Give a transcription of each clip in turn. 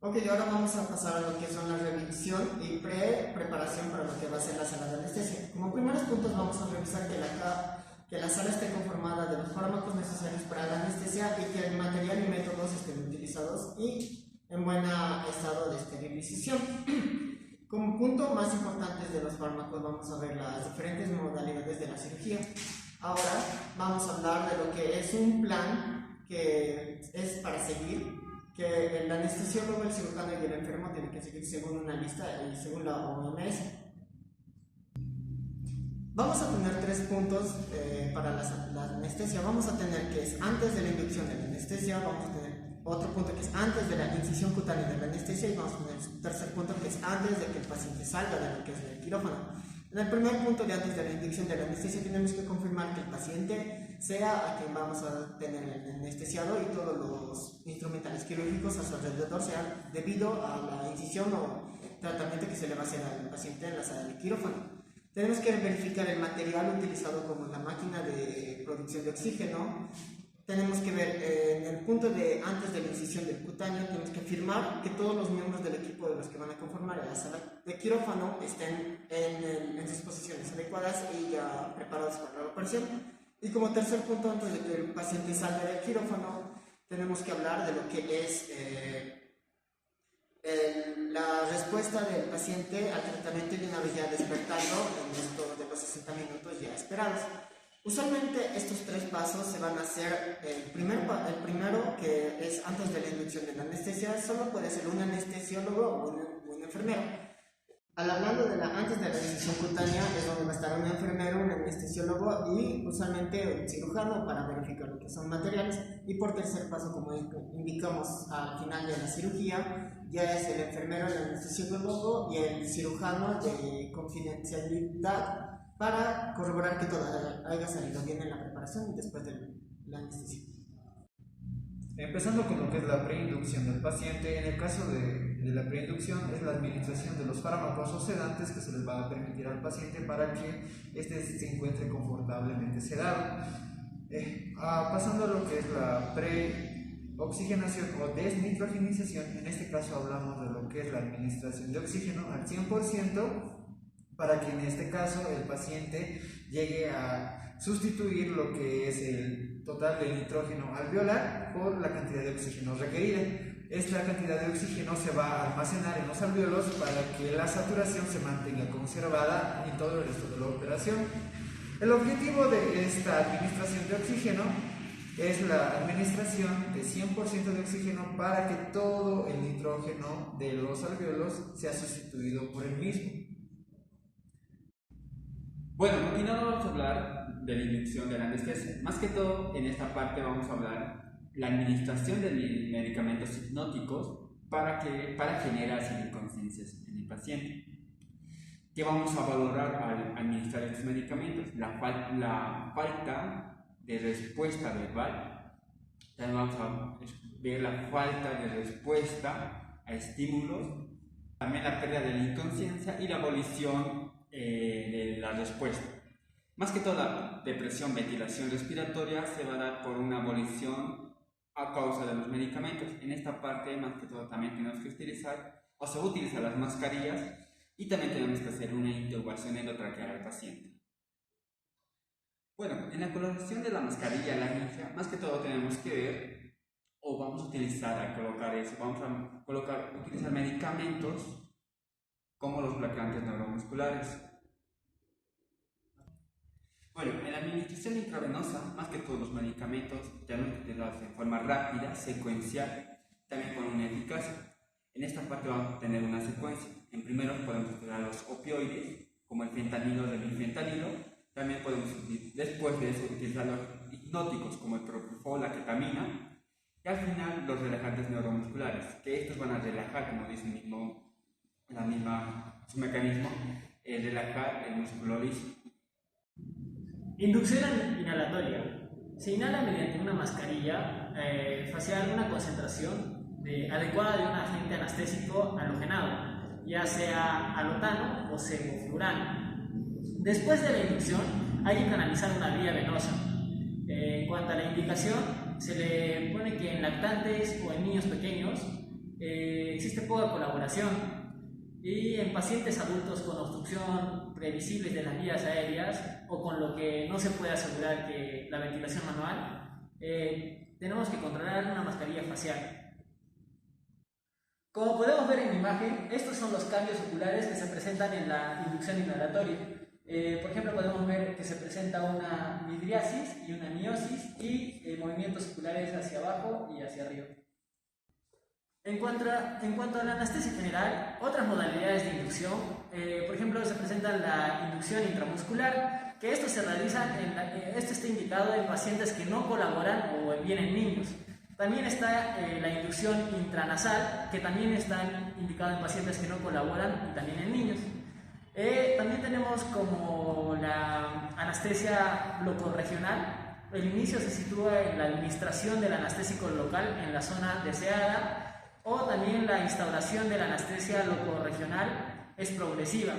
Ok, ahora vamos a pasar a lo que son la revisión y preparación para lo que va a ser la sala de anestesia. Como primeros puntos vamos a revisar que la sala esté conformada de los fármacos necesarios para la anestesia y que el material y métodos estén utilizados y en buen estado de esterilización. Como punto más importante de los fármacos vamos a ver las diferentes modalidades de la cirugía. Ahora vamos a hablar de lo que es un plan que es para seguir, que el anestesiólogo, el cirujano y el enfermo tienen que seguir según una lista y según la OMS. Vamos a tener tres puntos para la anestesia. Vamos a tener que es antes de la inducción de la anestesia, vamos a tener otro punto que es antes de la incisión cutánea de la anestesia y vamos a tener un tercer punto que es antes de que el paciente salga de lo que es el quirófano. En el primer punto de antes de la inducción de la anestesia tenemos que confirmar que el paciente sea a quien vamos a tener el anestesiado y todos los instrumentales quirúrgicos a su alrededor sean debido a la incisión o tratamiento que se le va a hacer al paciente en la sala de quirófano. Tenemos que verificar el material utilizado como la máquina de producción de oxígeno. Tenemos que ver en el punto de antes de la incisión del cutáneo, tenemos que afirmar que todos los miembros del equipo de los que van a conformar la sala de quirófano estén en sus posiciones adecuadas y ya preparados para la operación. Y como tercer punto, antes de que el paciente salga del quirófano, tenemos que hablar de lo que es la respuesta del paciente al tratamiento y una vez ya despertando en esto de los 60 minutos ya esperados. Usualmente estos tres pasos se van a hacer, el primero que es antes de la inducción de la anestesia, solo puede ser un anestesiólogo o un enfermero. Hablando de antes de la incisión cutánea es donde va a estar un enfermero, un anestesiólogo y usualmente un cirujano para verificar lo que son materiales. Y por tercer paso, como indicamos al final de la cirugía, ya es el enfermero, el anestesiólogo y el cirujano de confidencialidad para corroborar que todo haya salido bien en la preparación y después de la anestesia. Empezando con lo que es la preinducción del paciente, en el caso de la preinducción es la administración de los fármacos o sedantes que se les va a permitir al paciente para que éste se encuentre confortablemente sedado. Pasando a lo que es la preoxigenación o desnitrogenización, en este caso hablamos de lo que es la administración de oxígeno al 100% para que en este caso el paciente llegue a sustituir lo que es el total de nitrógeno alveolar por la cantidad de oxígeno requerida. Esta cantidad de oxígeno se va a almacenar en los alvéolos para que la saturación se mantenga conservada en todo el resto de la operación. El objetivo de esta administración de oxígeno es la administración de 100% de oxígeno para que todo el nitrógeno de los alvéolos sea sustituido por el mismo. Bueno, continuando vamos a hablar de la inducción de la anestesia. Más que todo, en esta parte vamos a hablar la administración de medicamentos hipnóticos para generar inconsciencias en el paciente. ¿Qué vamos a valorar al administrar estos medicamentos? La falta de respuesta verbal. También vamos a ver la falta de respuesta a estímulos. También la pérdida de la inconsciencia y la abolición de la respuesta. Más que todo la depresión, ventilación respiratoria se va a dar por una abolición a causa de los medicamentos. En esta parte, más que todo, también tenemos que utilizar o se va a utilizar las mascarillas y también tenemos que hacer una intubación endotraqueal al paciente. Bueno, en la colocación de la mascarilla laringia, más que todo tenemos que ver o vamos a utilizar utilizar medicamentos como los bloqueantes neuromusculares. Bueno, en la administración intravenosa, más que todos los medicamentos, tenemos que utilizarlos de forma rápida, secuencial, también con una eficacia. En esta parte vamos a tener una secuencia. En primero podemos utilizar los opioides, como el fentanilo, el bifentanilo. También podemos, después de eso, utilizar los hipnóticos, como el propofol, la ketamina. Y al final, los relajantes neuromusculares, que estos van a relajar, como dice su mecanismo, relajar el músculo liso. Inducción inhalatoria. Se inhala mediante una mascarilla facial una concentración adecuada de un agente anestésico halogenado, ya sea halotano o sevoflurano. Después de la inducción hay que canalizar una vía venosa. En cuanto a la indicación, se le pone que en lactantes o en niños pequeños existe poca colaboración. Y en pacientes adultos con obstrucción previsible de las vías aéreas o con lo que no se puede asegurar que la ventilación manual, tenemos que controlar una mascarilla facial. Como podemos ver en la imagen, estos son los cambios oculares que se presentan en la inducción inhalatoria. Por ejemplo, podemos ver que se presenta una midriasis y una miosis y movimientos oculares hacia abajo y hacia arriba. En cuanto a la anestesia general, otras modalidades de inducción, por ejemplo, se presenta la inducción intramuscular, que esto se realiza, esto está indicado en pacientes que no colaboran o bien en niños. También está la inducción intranasal, que también está indicada en pacientes que no colaboran y también en niños. También tenemos como la anestesia locorregional. El inicio se sitúa en la administración del anestésico local en la zona deseada, o también la instauración de la anestesia locorregional es progresiva.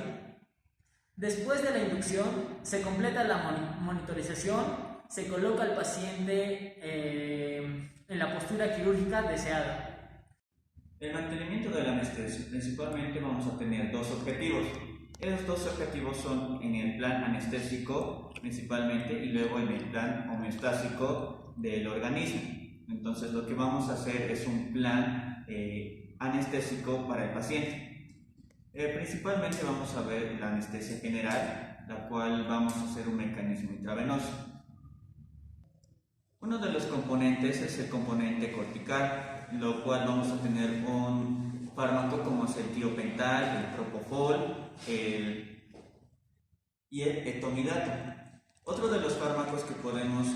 Después de la inducción se completa la monitorización, se coloca al paciente en la postura quirúrgica deseada. El mantenimiento de la anestesia, principalmente vamos a tener dos objetivos. Esos dos objetivos son en el plan anestésico principalmente y luego en el plan homeostásico del organismo. Entonces lo que vamos a hacer es un plan anestésico para el paciente. Principalmente vamos a ver la anestesia general, la cual vamos a hacer un mecanismo intravenoso. Uno de los componentes es el componente cortical, lo cual vamos a tener un fármaco como es el tiopental, el propofol y el etomidato. Otro de los fármacos que podemos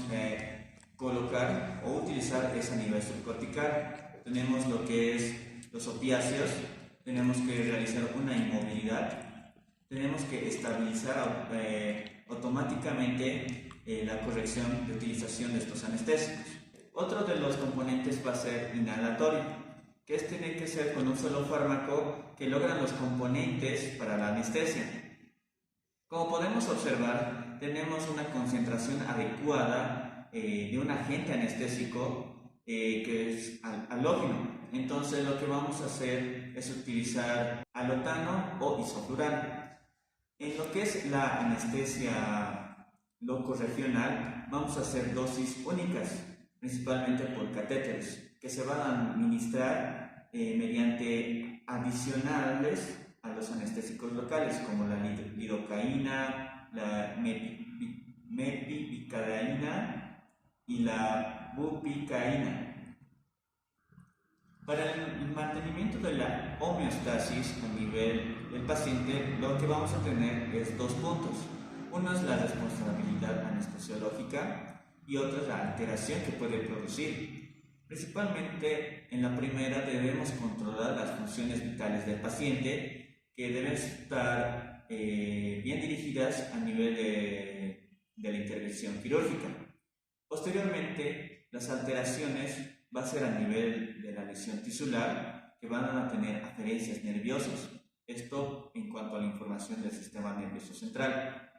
colocar o utilizar es a nivel subcortical. Tenemos lo que es los opiáceos, tenemos que realizar una inmovilidad, tenemos que estabilizar automáticamente la corrección de utilización de estos anestésicos. Otro de los componentes va a ser inhalatorio, que tiene que ser con un solo fármaco que logran los componentes para la anestesia. Como podemos observar, tenemos una concentración adecuada de un agente anestésico que es halógeno. Entonces lo que vamos a hacer es utilizar alotano o isoflurano. En lo que es la anestesia locorregional vamos a hacer dosis únicas, principalmente por catéteres, que se van a administrar mediante adicionales a los anestésicos locales, como la lidocaína, la mepivicadaína y la bupicaína. Para el mantenimiento de la homeostasis a nivel del paciente, lo que vamos a tener es dos puntos. Uno es la responsabilidad anestesiológica y otro es la alteración que puede producir. Principalmente en la primera debemos controlar las funciones vitales del paciente, que deben estar bien dirigidas a nivel de la intervención quirúrgica. Posteriormente, las alteraciones va a ser a nivel de la lesión tisular, que van a tener aferencias nerviosas. Esto en cuanto a la información del sistema nervioso central,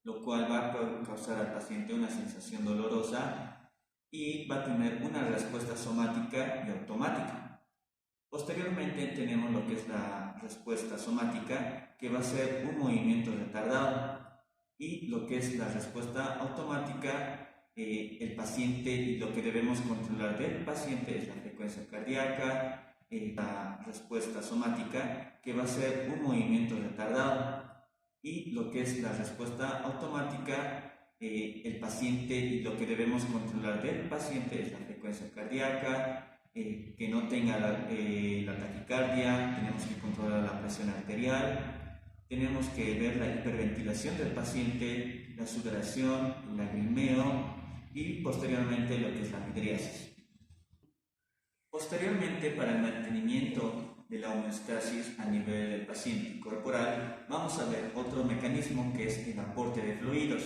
lo cual va a causar al paciente una sensación dolorosa y va a tener una respuesta somática y automática. Posteriormente tenemos lo que es la respuesta somática, que va a ser un movimiento retardado, y lo que es la respuesta automática, el paciente, y lo que debemos controlar del paciente es la frecuencia cardíaca, la respuesta somática, que va a ser un movimiento retardado, y lo que es la respuesta automática, el paciente, y lo que debemos controlar del paciente es la frecuencia cardíaca, que no tenga la taquicardia, tenemos que controlar la presión arterial, tenemos que ver la hiperventilación del paciente, la sudoración, el lagrimeo y posteriormente lo que es la midriasis. Posteriormente, para el mantenimiento de la homeostasis a nivel del paciente corporal, vamos a ver otro mecanismo, que es el aporte de fluidos.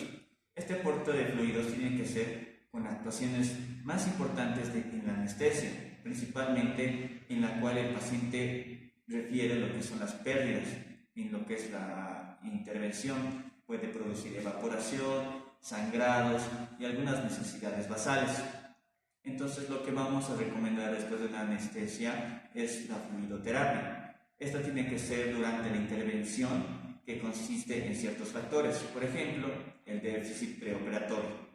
Este aporte de fluidos tiene que ser con actuaciones más importantes en la anestesia, principalmente en la cual el paciente refiere lo que son las pérdidas. En lo que es la intervención puede producir evaporación, sangrados y algunas necesidades basales. Entonces lo que vamos a recomendar después de la anestesia es la fluidoterapia. Esta tiene que ser durante la intervención, que consiste en ciertos factores, por ejemplo, el déficit preoperatorio.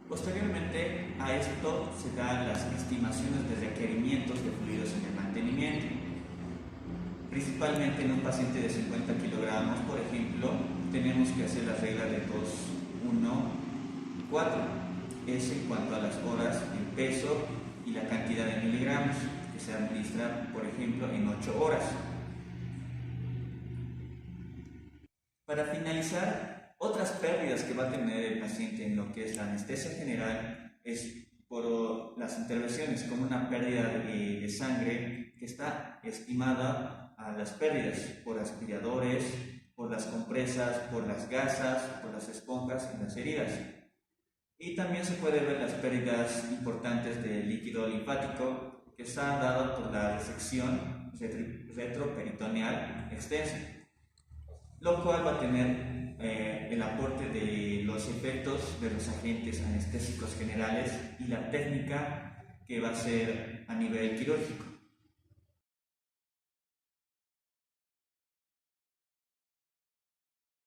Posteriormente a esto se dan las estimaciones de requerimientos de fluidos en el mantenimiento. Principalmente en un paciente de 50 kilogramos, por ejemplo, tenemos que hacer la regla de 2, 1, 4. Es en cuanto a las horas, el peso y la cantidad de miligramos que se administra, por ejemplo, en 8 horas. Para finalizar, otras pérdidas que va a tener el paciente en lo que es la anestesia general es por las intervenciones, como una pérdida de sangre que está estimada a las pérdidas por aspiradores, por las compresas, por las gasas, por las esponjas en las heridas. Y también se puede ver las pérdidas importantes de líquido linfático que se han dado por la resección retroperitoneal extensa, lo cual va a tener el aporte de los efectos de los agentes anestésicos generales y la técnica que va a ser a nivel quirúrgico.